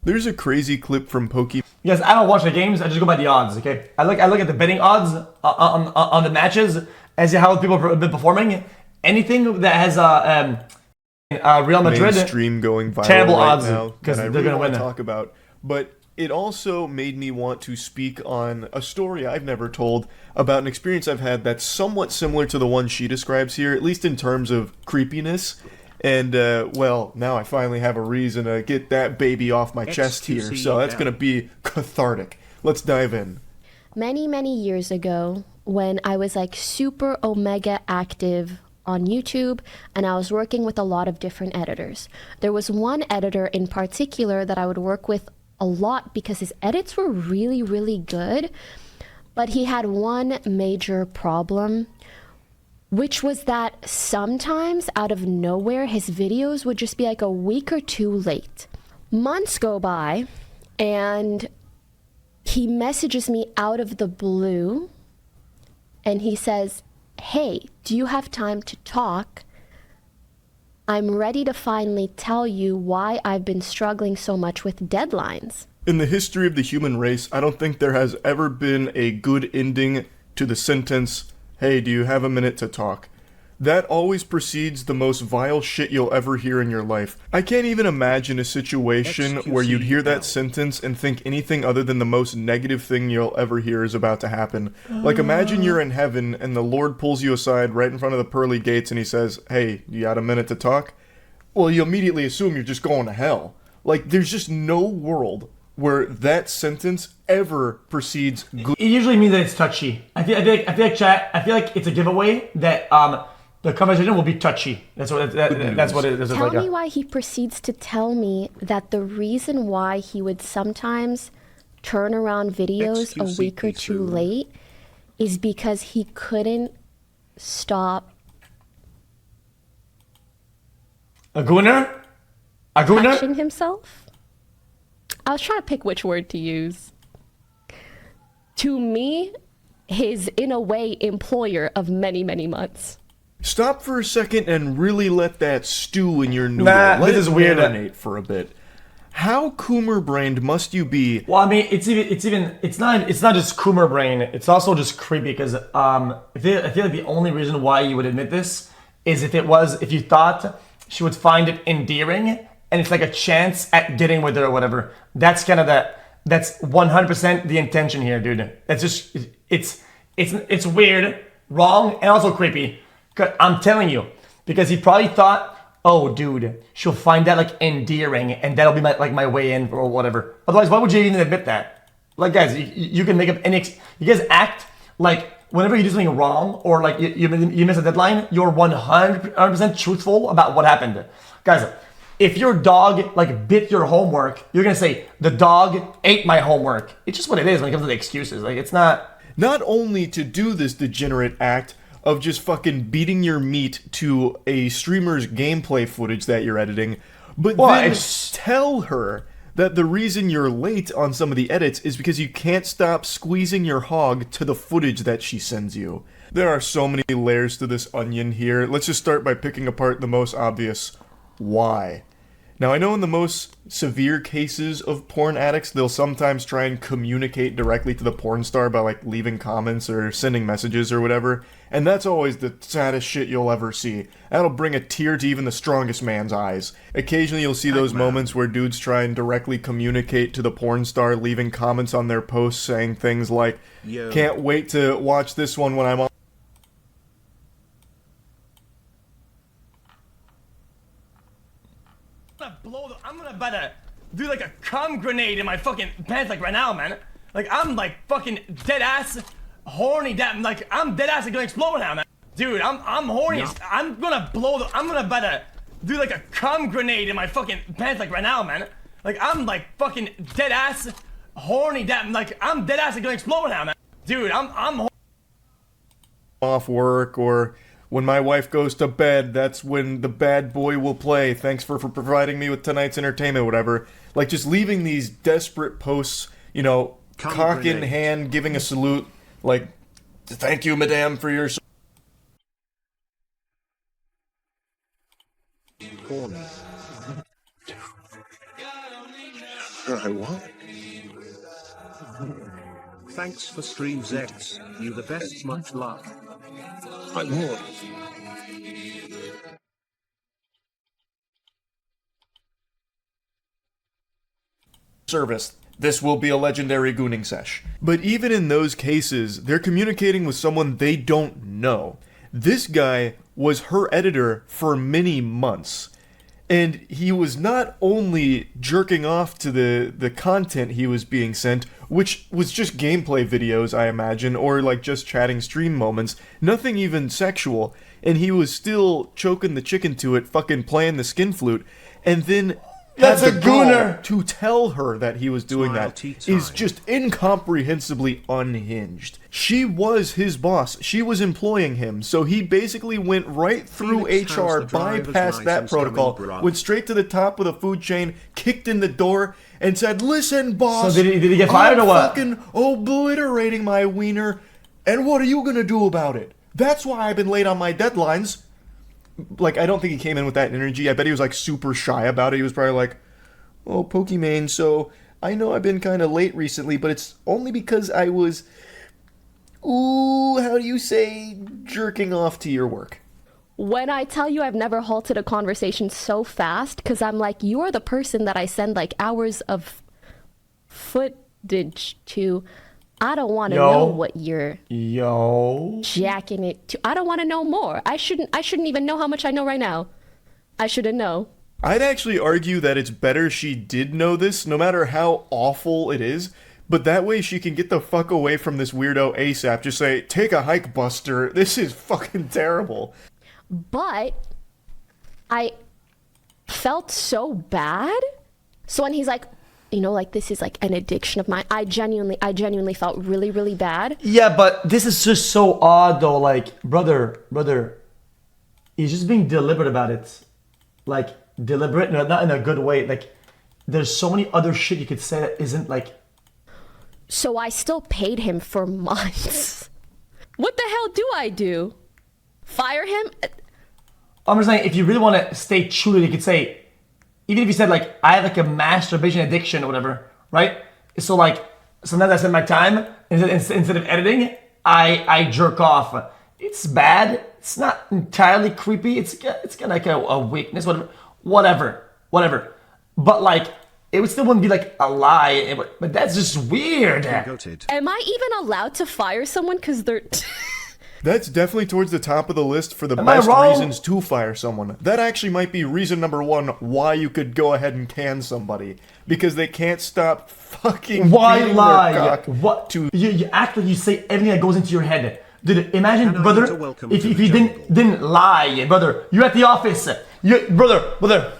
There's a crazy clip from Pokimane. Yes, I don't watch the games. I just go by the odds. Okay, I look at the betting odds on the matches as how people have been performing. Anything that has Real Madrid Stream going viral terrible right odds now because that I they're really gonna want win. to talk about. But it also made me want to speak on a story I've never told about an experience I've had that's somewhat similar to the one she describes here, at least in terms of creepiness. And, well, now I finally have a reason to get that baby off my chest here, so that's going to be cathartic. Let's dive in. Many, many years ago, when I was like super omega active on YouTube and I was working with a lot of different editors, there was one editor in particular that I would work with a lot because his edits were really, really good. But he had one major problem, which was that sometimes out of nowhere, his videos would just be like a week or two late. Months go by and he messages me out of the blue and he says, "Hey, do you have time to talk? I'm ready to finally tell you why I've been struggling so much with deadlines." In the history of the human race, I don't think there has ever been a good ending to the sentence, "Hey, do you have a minute to talk?" That always precedes the most vile shit you'll ever hear in your life. I can't even imagine a situation where you'd hear that sentence and think anything other than the most negative thing you'll ever hear is about to happen. Like, imagine you're in heaven and the Lord pulls you aside right in front of the pearly gates and he says, "Hey, you got a minute to talk?" Well, you immediately assume you're just going to hell. Like, there's just no world where that sentence ever precedes good. It usually means that it's touchy. I feel like chat. I feel like it's a giveaway that the conversation will be touchy. That's what it is. Tell me why he proceeds to tell me that the reason why he would sometimes turn around videos a week or two late is because he couldn't stop. A gooner? Touching himself? I was trying to pick which word to use. To me, his, in a way, employer of many, many months. Stop for a second and really let that stew in your noodle. Nah, let this it is weird. marinate for a bit. How Coomer-brained must you be? Well, I mean, it's not just Coomer brain. It's also just creepy because I feel like the only reason why you would admit this is if you thought she would find it endearing and it's like a chance at getting with her or whatever. That's kind of that's 100% the intention here, dude. It's just it's weird, wrong, and also creepy. 'Cause I'm telling you, because he probably thought, "Oh, dude, she'll find that like endearing, and that'll be my way in or whatever." Otherwise, why would you even admit that? Like, guys, you can make up any. You guys act like whenever you do something wrong or like you miss a deadline, you're 100% truthful about what happened, guys. If your dog like bit your homework, you're gonna say the dog ate my homework. It's just what it is when it comes to the excuses. Like, it's not. Not only to do this degenerate act of just fucking beating your meat to a streamer's gameplay footage that you're editing, but then tell her that the reason you're late on some of the edits is because you can't stop squeezing your hog to the footage that she sends you. There are so many layers to this onion here. Let's just start by picking apart the most obvious. Why? Now, I know in the most severe cases of porn addicts, they'll sometimes try and communicate directly to the porn star by, like, leaving comments or sending messages or whatever, and that's always the saddest shit you'll ever see. That'll bring a tear to even the strongest man's eyes. Occasionally you'll see those moments where dudes try and directly communicate to the porn star, leaving comments on their posts saying things like, "Can't wait to watch this one when I'm on." I'm gonna better do like a cum grenade in my fucking pants like right now, man. Like, I'm like fucking dead ass horny. I'm dead ass gonna explode now, man. Dude, I'm horny. Yeah. I'm gonna better do like a cum grenade in my fucking pants like right now, man. Like, I'm like fucking dead ass horny. I'm dead ass gonna explode now, man. Dude, I'm off work, or when my wife goes to bed, that's when the bad boy will play. Thanks for providing me with tonight's entertainment, whatever. Like, just leaving these desperate posts, you know, cock in hand, giving a salute, like, "Thank you, madame, for your..." I won't. Thanks for streams X, you the best, much love. I won't. Service. This will be a legendary gooning sesh. But even in those cases, they're communicating with someone they don't know. This guy was her editor for many months. And he was not only jerking off to the content he was being sent, which was just gameplay videos, I imagine, or like just chatting stream moments, nothing even sexual, and he was still choking the chicken to it, fucking playing the skin flute, and then That's had a the gall gooner. to tell her that he was doing Smile that tea is time. just incomprehensibly unhinged. She was his boss. She was employing him, so he basically went right through Felix, HR, how's the driver's bypassed license that protocol, coming, bruh? went straight to the top of the food chain, kicked in the door, and said, "Listen, boss, So did he get fired I'm or what? fucking obliterating my wiener, and what are you gonna do about it? That's why I've been late on my deadlines." Like, I don't think he came in with that energy. I bet he was like super shy about it. He was probably like, "Oh, Pokimane, so I know I've been kind of late recently, but it's only because I was, ooh, how do you say, jerking off to your work." When I tell you I've never halted a conversation so fast, because I'm like, you are the person that I send like hours of footage to. I don't want to Yo. know what you're Yo. jacking it to. I don't want to know more. I shouldn't even know how much I know right now. I shouldn't know. I'd actually argue that it's better she did know this, no matter how awful it is, but that way she can get the fuck away from this weirdo ASAP. Just say, "Take a hike, Buster. This is fucking terrible." But I felt so bad. So when he's like, you know, like, this is like an addiction of mine, I genuinely felt really, really bad. Yeah, but this is just so odd though. Like, brother, he's just being deliberate about it. Like, deliberate, no, not in a good way. Like, there's so many other shit you could say that isn't like. So I still paid him for months. What the hell do I do? Fire him? I'm just saying, if you really want to stay true to it, you could say, even if you said like, I have like a masturbation addiction or whatever, right? So like, sometimes I spend my time instead of editing, I jerk off. It's bad. It's not entirely creepy. It's got like a weakness, whatever. But like, it would still wouldn't be like a lie. But that's just weird. Goated. Am I even allowed to fire someone because they're... That's definitely towards the top of the list for the Am I best wrong? reasons to fire someone. That actually might be reason number one why you could go ahead and can somebody. Because they can't stop fucking Why beating lie? their cock What? to... You act like you say everything that goes into your head. Dude, imagine, And I brother, want to welcome if to you the didn't lie, brother. You're at the office. Brother.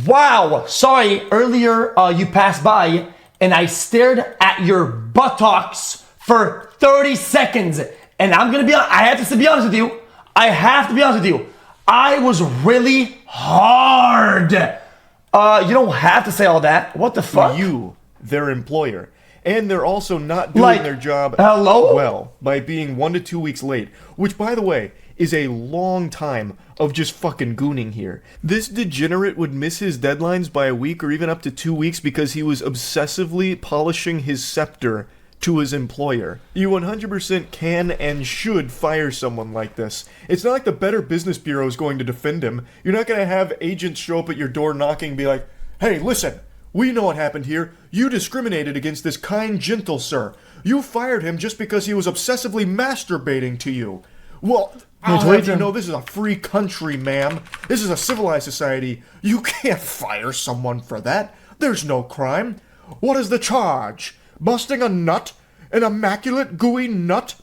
Wow. Sorry, earlier you passed by and I stared at your buttocks for 30 seconds. And I have to be honest with you. I was really hard. You don't have to say all that. What the fuck? You, their employer. And they're also not doing Like, their job hello? well by being 1 to 2 weeks late. Which, by the way, is a long time of just fucking gooning here. This degenerate would miss his deadlines by a week or even up to 2 weeks because he was obsessively polishing his scepter to his employer. You 100% can and should fire someone like this. It's not like the Better Business Bureau is going to defend him. You're not going to have agents show up at your door knocking and be like, "Hey, listen, we know what happened here. You discriminated against this kind, gentle sir. You fired him just because he was obsessively masturbating to you." Well, I'll have you know this is a free country, ma'am. This is a civilized society. You can't fire someone for that. There's no crime. What is the charge? Busting a nut? An immaculate, gooey nut?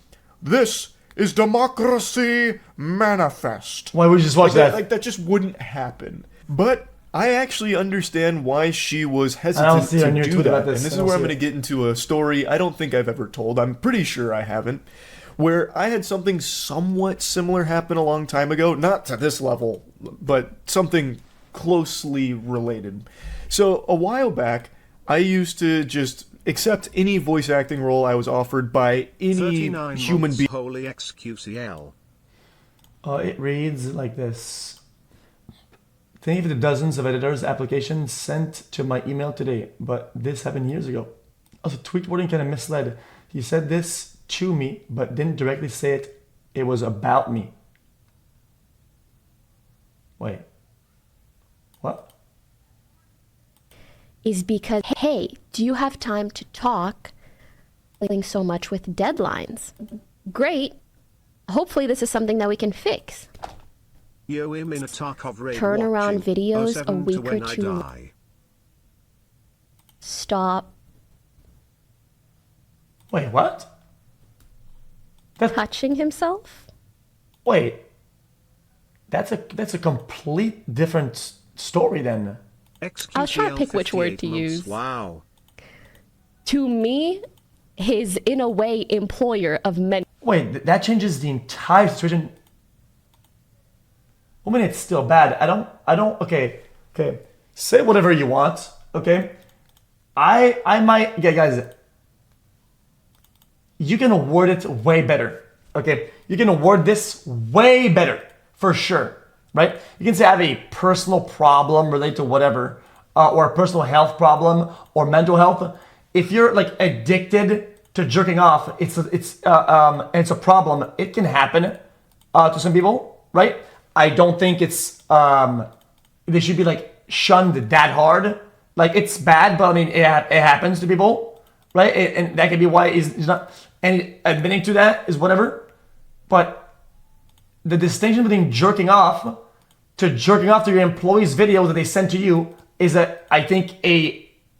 This is democracy manifest. Why would you just watch that? Like, that just wouldn't happen. But I actually understand why she was I hesitant don't see it on to your do tweet that. about this. And this I is don't where I'm see going to it. get into a story I don't think I've ever told. I'm pretty sure I haven't. Where I had something somewhat similar happen a long time ago. Not to this level, but something closely related. So, a while back, I used to just accept any voice acting role I was offered by any 39 human months, being. holy xQcl. It reads like this. Thank you for the dozens of editors' applications sent to my email today, but this happened years ago. Also, tweaked wording kind of misled. He said this to me, but didn't directly say it. It was about me. Wait. What? Is because, hey, do you have time to talk? So much with deadlines. Great. Hopefully this is something that we can fix. Turn around videos a week or two. Stop. Wait, what? Touching himself? Wait. That's a complete different story then. I was trying to pick which word to use. Wow. To me, his, in a way, employer of many. Wait, that changes the entire situation. I mean, it's still bad. I don't, okay. Say whatever you want, okay? I might, yeah, guys, you can word it way better, okay? You can word this way better, for sure, right? You can say I have a personal problem related to whatever, or a personal health problem, or mental health. If you're like addicted to jerking off, it's a problem. It can happen to some people, right? I don't think it's they should be like shunned that hard. Like it's bad, but I mean it happens to people, right? And that could be why he's not. And admitting to that is whatever. But the distinction between jerking off to jerking off to your employees' video that they send to you is that I think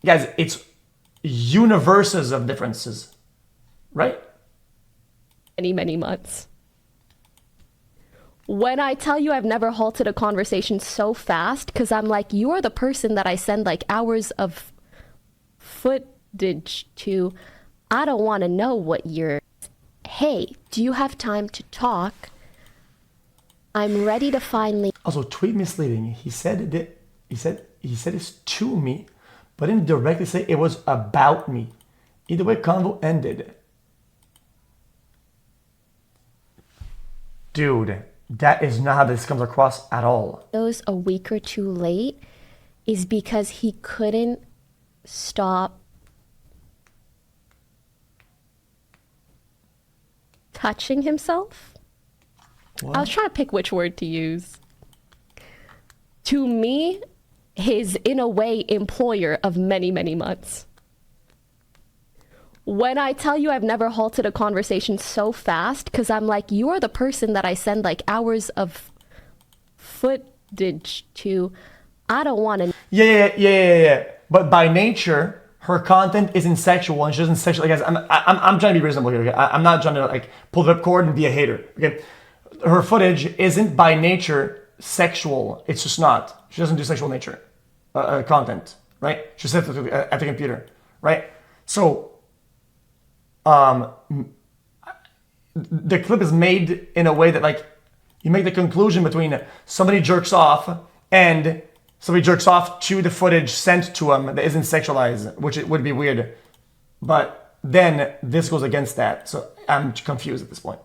guys, it's universes of differences, right? Many months. When I tell you I've never halted a conversation so fast, because I'm like, you're the person that I send like hours of footage to. I don't want to know what you're. Hey, do you have time to talk? I'm ready to finally. Also, tweet misleading. He said it's to me, but didn't directly say it was about me. Either way, convo ended. Dude, that is not how this comes across at all. Those a week or two late is because he couldn't stop touching himself. What? I was trying to pick which word to use. To me, his, in a way, employer of many months. When I tell you I've never halted a conversation so fast, because I'm like, you're the person that I send like hours of footage to. I don't want to. Yeah. But by nature, her content isn't sexual, and she doesn't sexual. Like, guys, I'm trying to be reasonable here. Okay? I'm not trying to like pull the ripcord and be a hater. Okay, her footage isn't by nature sexual. It's just not. She doesn't do sexual nature content, right? She sits at the computer, right? So. The clip is made in a way that like you make the conclusion between somebody jerks off and somebody jerks off to the footage sent to him that isn't sexualized, which it would be weird. But then this goes against that. So I'm confused at this point.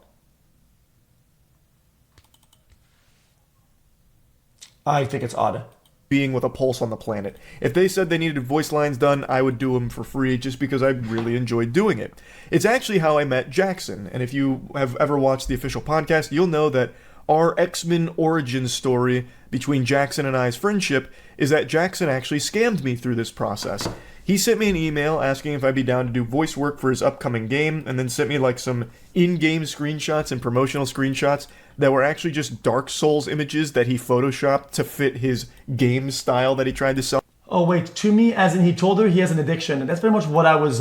I think it's odd. Being with a pulse on the planet. If they said they needed voice lines done, I would do them for free just because I really enjoyed doing it. It's actually how I met Jackson, and if you have ever watched the official podcast, you'll know that our X-Men origin story between Jackson and I's friendship is that Jackson actually scammed me through this process. He sent me an email asking if I'd be down to do voice work for his upcoming game, and then sent me like some in-game screenshots and promotional screenshots that were actually just Dark Souls images that he photoshopped to fit his game style that he tried to sell. Oh wait, to me, as in he told her he has an addiction, and that's pretty much what I was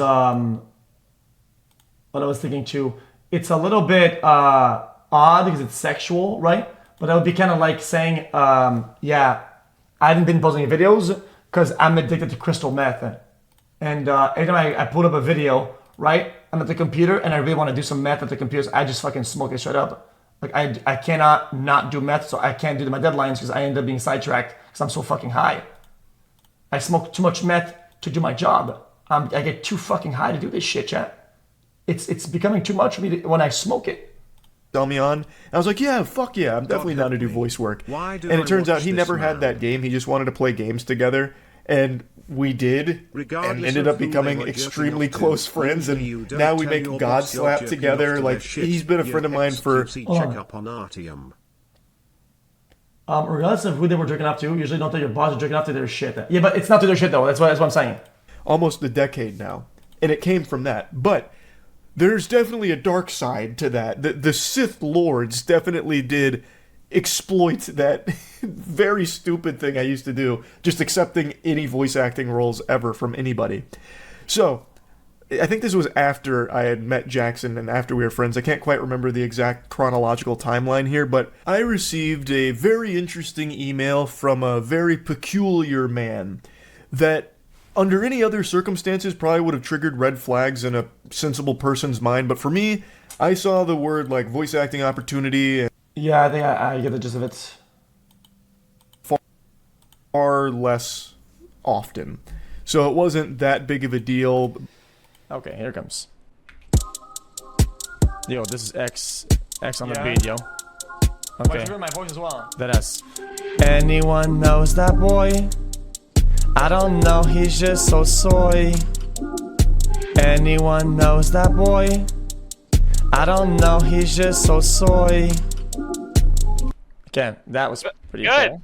thinking too. It's a little bit odd because it's sexual, right? But that would be kind of like saying, yeah, I haven't been posting videos because I'm addicted to crystal meth. And every time I put up a video, right, I'm at the computer and I really want to do some meth at the computer, so I just fucking smoke it straight up. Like I cannot not do meth, so I can't do my deadlines because I end up being sidetracked because I'm so fucking high. I smoke too much meth to do my job. I get too fucking high to do this shit, chat. It's becoming too much for me when I smoke it. sell me on. And I was like, yeah, fuck yeah, I'm definitely down to do voice work. And it turns out he never had that game. He just wanted to play games together. And we did, and ended up becoming extremely close friends, and now we make God Slap together. Like, he's been a friend of mine for... Regardless of who they were jerking off to, usually don't tell your boss you're jerking off to their shit. Yeah, but it's not to their shit though, that's what I'm saying. Almost a decade now, and it came from that. But there's definitely a dark side to that. The Sith Lords definitely did exploit that very stupid thing I used to do, just accepting any voice acting roles ever from anybody. So, I think this was after I had met Jackson and after we were friends. I can't quite remember the exact chronological timeline here, but I received a very interesting email from a very peculiar man that, under any other circumstances, probably would have triggered red flags in a sensible person's mind, but for me, I saw the word, like, voice acting opportunity. Yeah, I think I get the gist of it. Far less often. So it wasn't that big of a deal. Okay, here it comes. Yo, this is X on the beat, yo. Okay. You heard my voice as well. That S. Anyone knows that boy? I don't know, he's just so soy. Anyone knows that boy? I don't know, he's just so soy. Okay, that was pretty good. Cool.